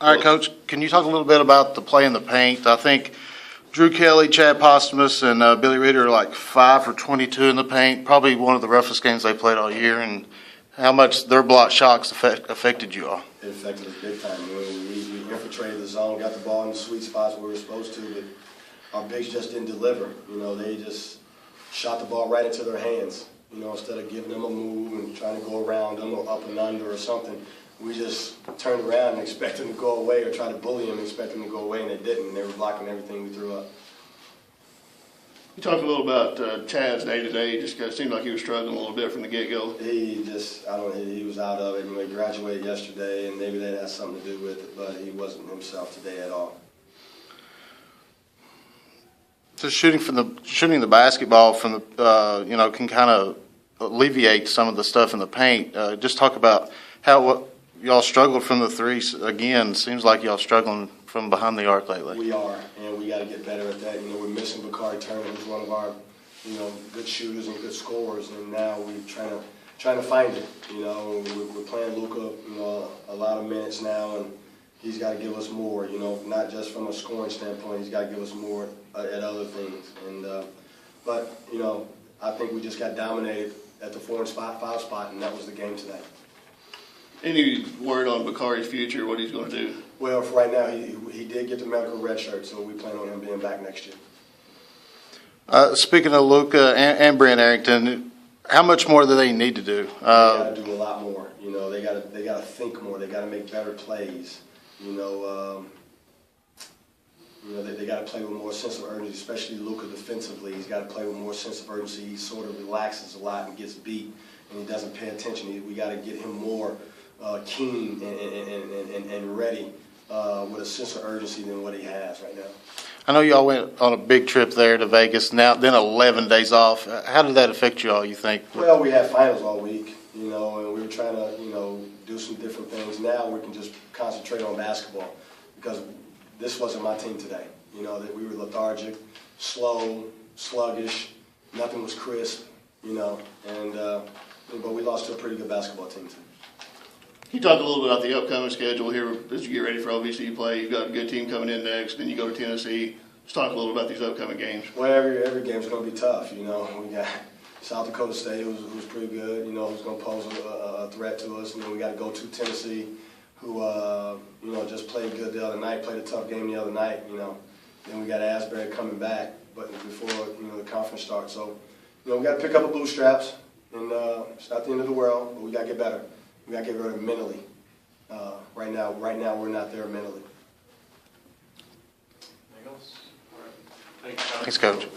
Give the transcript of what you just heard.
All right, Coach, can you talk a little bit about the play in the paint? I think Drew Kelly, Chad Postmus, and Billy Reeder are like 5 for 22 in the paint, probably one of the roughest games they played all year, and how much their block shots affected you all. It affected us big time. We infiltrated the zone, got the ball in the sweet spots where we were supposed to, but our bigs just didn't deliver. They just shot the ball right into their hands. Instead of giving them a move and trying to go around them or up and under or something, we just turned around and expected them to go away, or try to bully them and expect them to go away, and they didn't. They were blocking everything we threw up. You talked a little about Chad's day-to-day. Just it seemed like he was struggling a little bit from the get-go. He was out of it. He graduated yesterday, and maybe that has something to do with it, but he wasn't himself today at all. So shooting the basketball from the can kind of alleviate some of the stuff in the paint. Just talk about how y'all struggled from the threes. Again, seems like y'all struggling from behind the arc lately. We are, and we got to get better at that. We're missing Bakari Turner, who's one of our good shooters and good scorers, and now we're trying to find it. We're playing Luka a lot of minutes now, and he's got to give us more. Not just from a scoring standpoint, he's got to give us more at other things. And but I think we just got dominated at the 4 and 5 spot, and that was the game today. Any word on Bakari's future, what he's going to do? Well, for right now, he did get the medical red shirt, so we plan on him being back next year. Speaking of Luka and Brent Arrington, how much more do they need to do? They got to do a lot more. They got to think more. They got to make better plays. They got to play with more sense of urgency, especially Luka defensively. He's got to play with more sense of urgency. He sort of relaxes a lot and gets beat, and he doesn't pay attention. We got to get him more keen and ready with a sense of urgency than what he has right now. I know y'all went on a big trip there to Vegas. Then 11 days off. How did that affect you all, you think? Well, we had finals all week, and we were trying to, do some different things. Now we can just concentrate on basketball, because this wasn't my team today. That we were lethargic, slow, sluggish. Nothing was crisp, but we lost to a pretty good basketball team today. Can you talk a little bit about the upcoming schedule here as you get ready for OVC play? You've got a good team coming in next, then you go to Tennessee. Let's talk a little about these upcoming games. Well, every game's going to be tough. We got South Dakota State, who's pretty good, who's going to pose a threat to us. And then we got to go to Tennessee, who, just played good the other night, played a tough game the other night, Then we got Asbury coming back, but before, the conference starts. So, we got to pick up the bootstraps, and it's not the end of the world, but we got to get better. We got to get better mentally. Right now, we're not there mentally. Thanks, Coach.